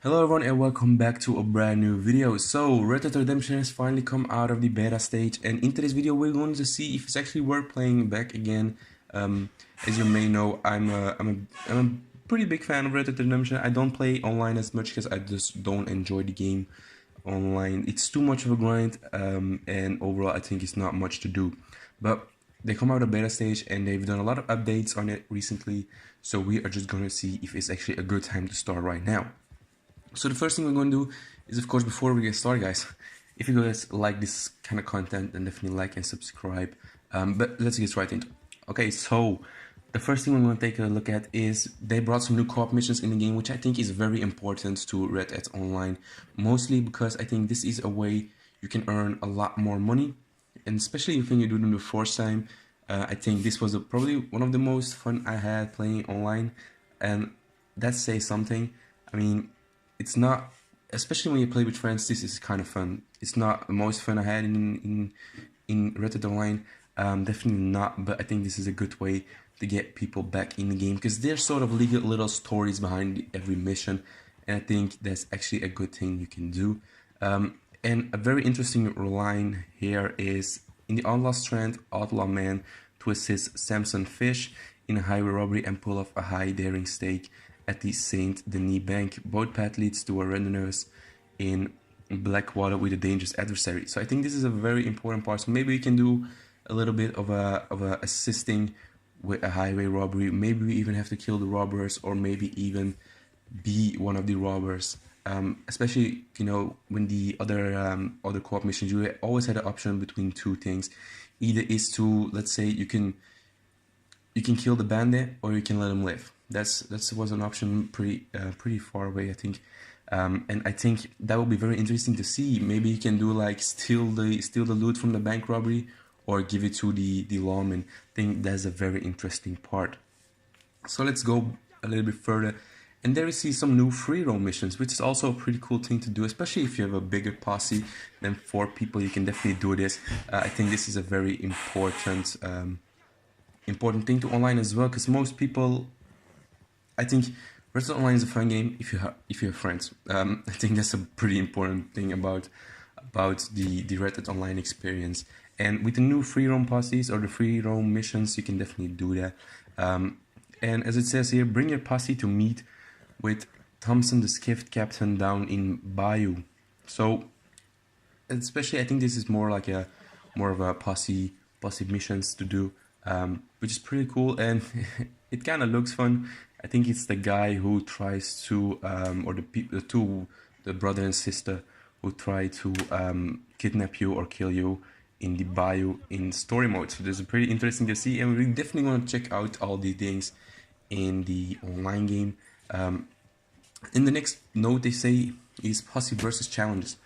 Hello everyone and welcome back to a brand new video. So Red Dead Redemption has finally come out of the beta stage, and in today's video we're going to see if it's actually worth playing back again. As you may know, I'm a pretty big fan of Red Dead Redemption. I don't play online as much because I just don't enjoy the game online. It's too much of a grind, and overall I think it's not much to do. But they come out of beta stage and they've done a lot of updates on it recently, so we are just going to see if it's actually a good time to start right now. So the first thing we're going to do is, of course, before we get started, guys, if you guys like this kind of content, then definitely like and subscribe. But let's get right into it. Okay, so the first thing we're going to take a look at is they brought some new co-op missions in the game, which I think is very important to Red Dead Online, mostly because I think this is a way you can earn a lot more money, and especially if you do it the first time. I think this was probably one of the most fun I had playing online, and that says something. I mean, it's not, especially when you play with friends, this is kind of fun. It's not the most fun I had in Red Dead Online, definitely not, but I think this is a good way to get people back in the game, because there's sort of little stories behind every mission, and I think that's actually a good thing you can do. And a very interesting line here is, in the Outlaw Strand, outlaw man to assist Samson Fish in a highway robbery and pull off a high daring stake at the Saint Denis Bank. Both path leads to a rendezvous in Blackwater with a dangerous adversary. So I think this is a very important part. So maybe we can do a little bit of a assisting with a highway robbery. Maybe we even have to kill the robbers, or maybe even be one of the robbers. Especially, you know, when the other co-op missions, you always had an option between two things. Either is to, let's say, you can kill the bandit, or you can let him live. That was an option pretty far away, I think. And I think that will be very interesting to see. Maybe you can do like steal the loot from the bank robbery, or give it to the lawman. I think that's a very interesting part. So let's go a little bit further, and there we see some new free roam missions, which is also a pretty cool thing to do, especially if you have a bigger posse than 4 people. You can definitely do this. I think this is a very important thing to online as well, because most people, I think Red Dead Online is a fun game if you have friends. I think that's a pretty important thing about the Red Dead Online experience. And with the new free roam posses or the free roam missions, you can definitely do that. And as it says here, bring your posse to meet with Thompson, the skiff captain, down in Bayou. So, especially, I think this is more like more of a posse missions to do, which is pretty cool, and it kind of looks fun. I think it's the guy who tries to, or the brother and sister who try to kidnap you or kill you in the bayou in story mode. So this is pretty interesting to see, and we definitely want to check out all the things in the online game. In the next note, they say is posse versus challenges.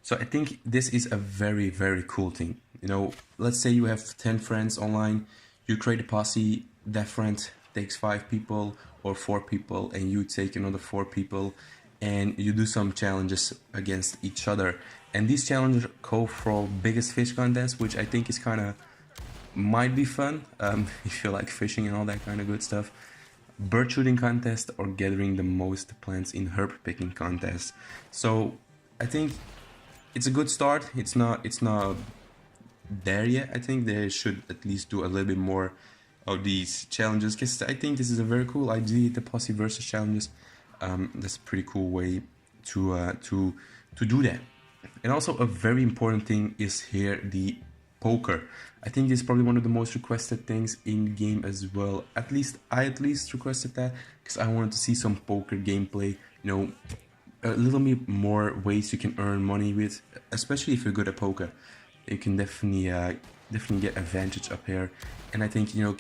So I think this is a very, very cool thing. You know, let's say you have 10 friends online, you create a posse, that friend takes 5 people or 4 people, and you take another 4 people, and you do some challenges against each other. And these challenges go for biggest fish contest, which I think is kind of, might be fun if you like fishing and all that kind of good stuff. Bird shooting contest, or gathering the most plants in herb picking contest. So I think it's a good start. It's not there yet. I think they should at least do a little bit more of these challenges, because I think this is a very cool idea, the posse versus challenges. That's a pretty cool way to do that. And also a very important thing is here the poker. I think this is probably one of the most requested things in the game as well. At least I requested that, because I wanted to see some poker gameplay. You know, a little bit more ways you can earn money with, especially if you're good at poker. You can definitely get advantage up here. And I think, you know,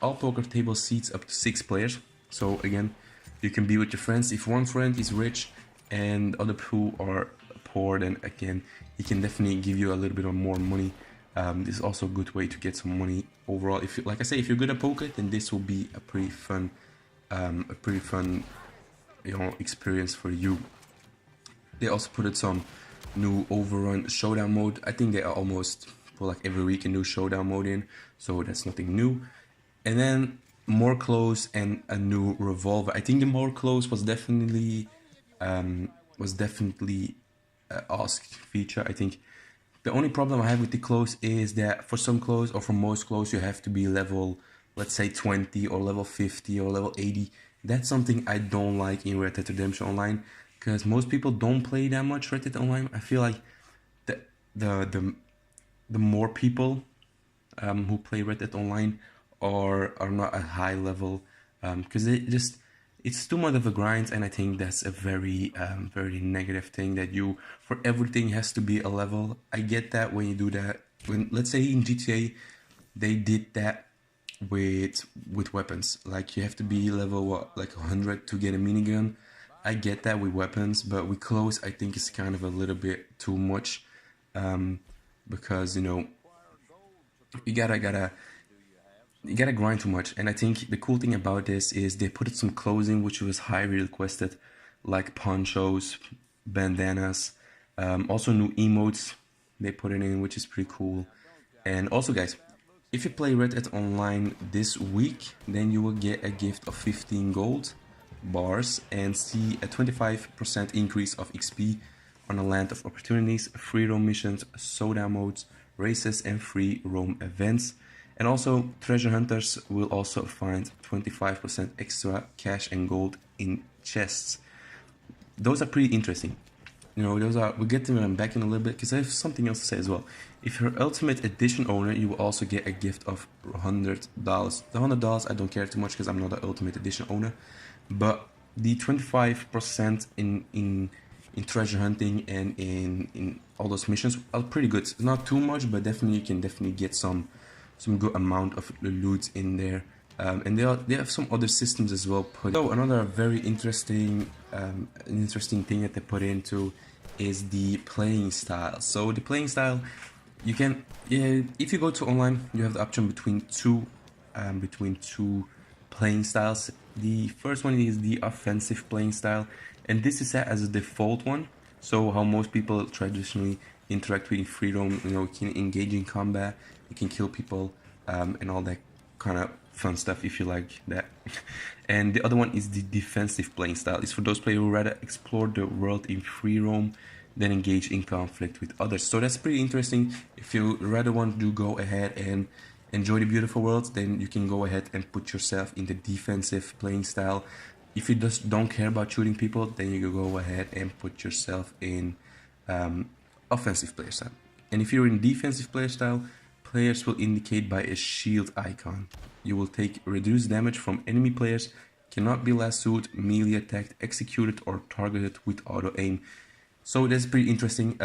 all poker tables seats up to 6 players. So again, you can be with your friends. If one friend is rich and other two are poor, then again, he can definitely give you a little bit of more money. This is also a good way to get some money overall. If you, like I say, if you're good at poker, then this will be a pretty fun, you know, experience for you. They also put some new overrun showdown mode. I think they are almost for like every week a new showdown mode in, so that's nothing new. And then more clothes and a new revolver. I think the more clothes was definitely was definitely an asked feature. I think the only problem I have with the clothes is that for some clothes, or for most clothes, you have to be level, let's say 20 or level 50 or level 80. That's something I don't like in Red Dead Redemption Online, because most people don't play that much Red Dead Online. I feel like the the the, the more people who play Red Dead Online are not at high level, because it's too much of a grind, and I think that's a very very negative thing, that you, for everything has to be a level. I get that when you do that, when, let's say in GTA they did that with weapons, like you have to be level what, like 100 to get a minigun. I get that with weapons, but with clothes I think it's kind of a little bit too much, because you know, you gotta grind too much. And I think the cool thing about this is they put some clothing which was highly requested, like ponchos, bandanas, also new emotes they put it in, which is pretty cool. And also guys, if you play Red Dead Online this week, then you will get a gift of 15 gold bars and see a 25% increase of XP on a land of opportunities, free roam missions, soda modes, races, and free roam events. And also, treasure hunters will also find 25% extra cash and gold in chests. Those are pretty interesting. You know, we'll get to them back in a little bit, because I have something else to say as well. If you're Ultimate Edition owner, you will also get a gift of $100. The $100 I don't care too much, because I'm not an Ultimate Edition owner. But the 25% in treasure hunting and in all those missions are pretty good. It's not too much, but definitely you can definitely get some good amount of loot in there. And they have some other systems as well. So another very interesting thing that they put into is the playing style. So the playing style, you can, if you go to online, you have the option between two playing styles. The first one is the offensive playing style, and this is set as a default one. So how most people traditionally interact with free roam, you know, you can engage in combat, you can kill people, and all that kind of fun stuff if you like that. And the other one is the defensive playing style. It's for those players who rather explore the world in free roam than engage in conflict with others. So that's pretty interesting. If you rather want to go ahead and enjoy the beautiful world, then you can go ahead and put yourself in the defensive playing style. If you just don't care about shooting people, then you can go ahead and put yourself in offensive player style. And if you're in defensive player style, players will indicate by a shield icon. You will take reduced damage from enemy players, cannot be lassoed, melee attacked, executed, or targeted with auto aim. So that's pretty interesting.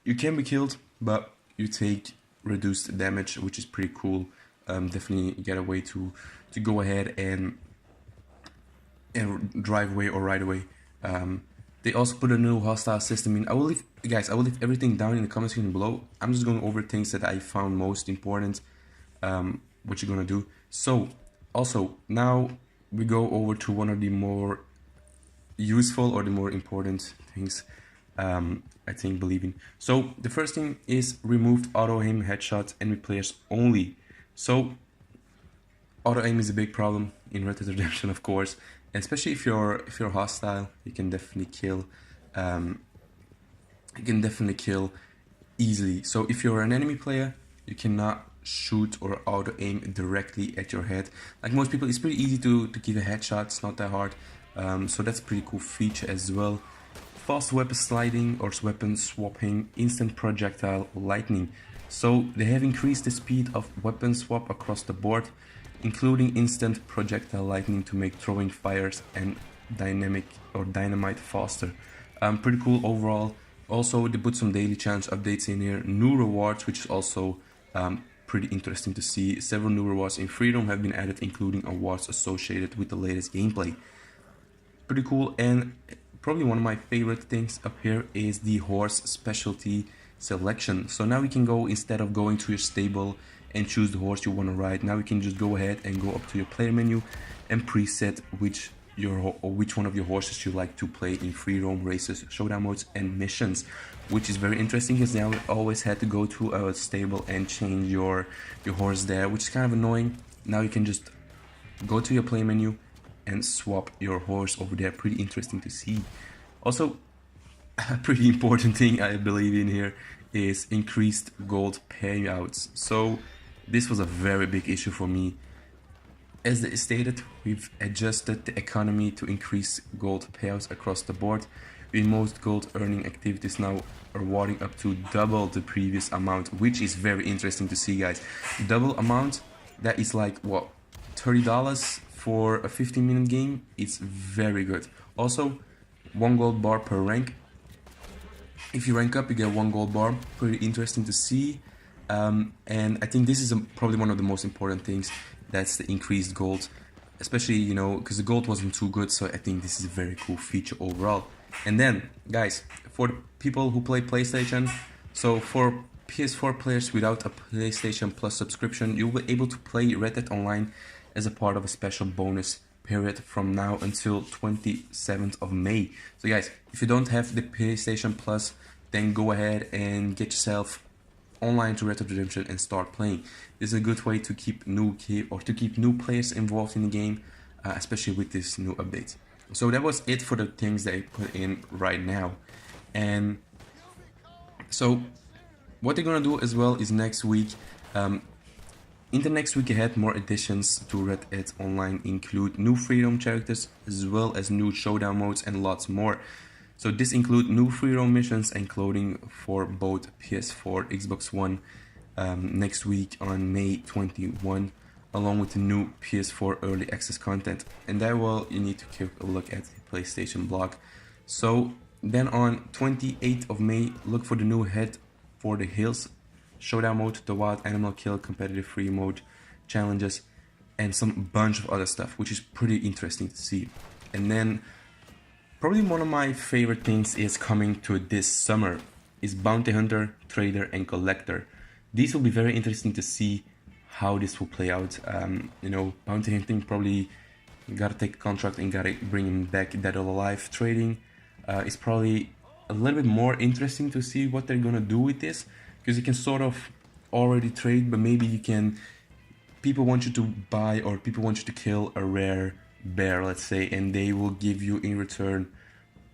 You can be killed, but you take reduced damage, which is pretty cool. Definitely get a way to go ahead and drive away or ride away. They also put a new hostile system in. I will leave everything down in the comment section below. I'm just going over things that I found most important, what you're gonna do. So also now we go over to one of the more useful or the more important things, I think, believing. So the first thing is removed auto aim headshots enemy players only. So auto aim is a big problem in Red Dead Redemption, of course, especially if you're hostile. You can definitely kill. Easily. So if you're an enemy player, you cannot shoot or auto aim directly at your head. Like most people, it's pretty easy to give a headshot. It's not that hard. So that's a pretty cool feature as well. Fast weapon sliding or weapon swapping, instant projectile lightning. So they have increased the speed of weapon swap across the board, including instant projectile lightning to make throwing fires and dynamite faster. Pretty cool overall. Also, they put some daily challenge updates in here, new rewards, which is also pretty interesting to see. Several new rewards in Freedom have been added, including awards associated with the latest gameplay. Pretty cool. And probably one of my favorite things up here is the horse specialty selection. So now we can go, instead of going to your stable and choose the horse you want to ride, now we can just go ahead and go up to your player menu and preset which one of your horses you like to play in free roam, races, showdown modes, and missions, which is very interesting, because now we always had to go to a stable and change your horse there, which is kind of annoying. Now you can just go to your play menu and swap your horse over there. Pretty interesting to see. Also, a pretty important thing I believe in here is increased gold payouts. So this was a very big issue for me. As stated, we've adjusted the economy to increase gold payouts across the board, with most gold earning activities now rewarding up to double the previous amount, which is very interesting to see, guys. Double amount, that is like what, $30 for a 15-minute game. It's very good. Also, 1 gold bar per rank. If you rank up, you get 1 gold bar. Pretty interesting to see. And I think this is probably one of the most important things. That's the increased gold, especially, you know, because the gold wasn't too good. So I think this is a very cool feature overall. And then, guys, for the people who play PlayStation, so for PS4 players without a PlayStation Plus subscription, you'll be able to play Red Dead Online as a part of a special bonus period from now until 27th of May. So guys, if you don't have the PlayStation Plus, then go ahead and get yourself online to Red Dead Redemption and start playing. This is a good way to keep new players involved in the game, especially with this new update. So that was it for the things that I put in right now. And so what they're gonna do as well is next week, in the next week ahead, more additions to Red Dead Online include new freedom characters as well as new showdown modes and lots more. So this include new free roam missions and clothing for both PS4, Xbox One next week on May 21, along with the new PS4 early access content. And that will, you need to take a look at the PlayStation blog. So then on 28th of May, look for the new Head for the Hills showdown mode, the wild animal kill competitive free mode challenges, and some bunch of other stuff, which is pretty interesting to see. And then probably one of my favorite things is coming to this summer is Bounty Hunter, Trader, and Collector. These will be very interesting to see how this will play out. You know, Bounty Hunting, probably gotta take a contract and gotta bring him back. Dead or Alive trading is probably a little bit more interesting to see what they're gonna do with this, because you can sort of already trade, but maybe you can, people want you to buy or people want you to kill a rare bear, let's say, and they will give you in return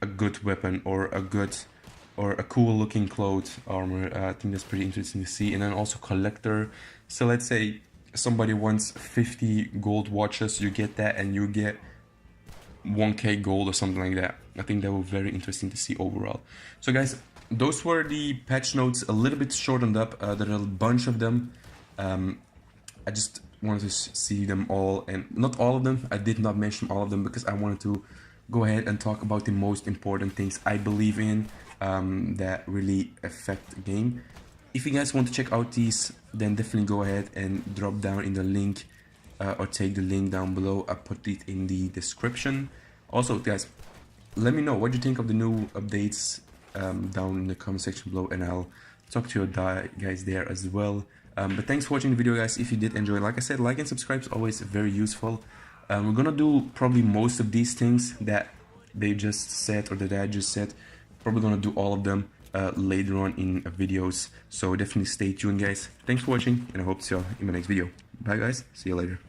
a good weapon or a cool looking cloth armor. I think that's pretty interesting to see. And then also Collector, so let's say somebody wants 50 gold watches, you get that and you get 1k gold or something like that. I think that will be very interesting to see overall. So guys, those were the patch notes, a little bit shortened up. There are a bunch of them. I just wanted to see them all, and not all of them. I did not mention all of them because I wanted to go ahead and talk about the most important things I believe in that really affect the game. If you guys want to check out these, then definitely go ahead and drop down in the link or take the link down below. I put it in the description. Also guys, let me know what you think of the new updates down in the comment section below, and I'll talk to you guys there as well. But thanks for watching the video, guys. If you did enjoy, like I said, like and subscribe is always very useful. We're gonna do probably most of these things that they just said or that I just said. Probably gonna do all of them later on in videos, so definitely stay tuned, guys. Thanks for watching, and I hope to see you all in my next video. Bye guys, see you later.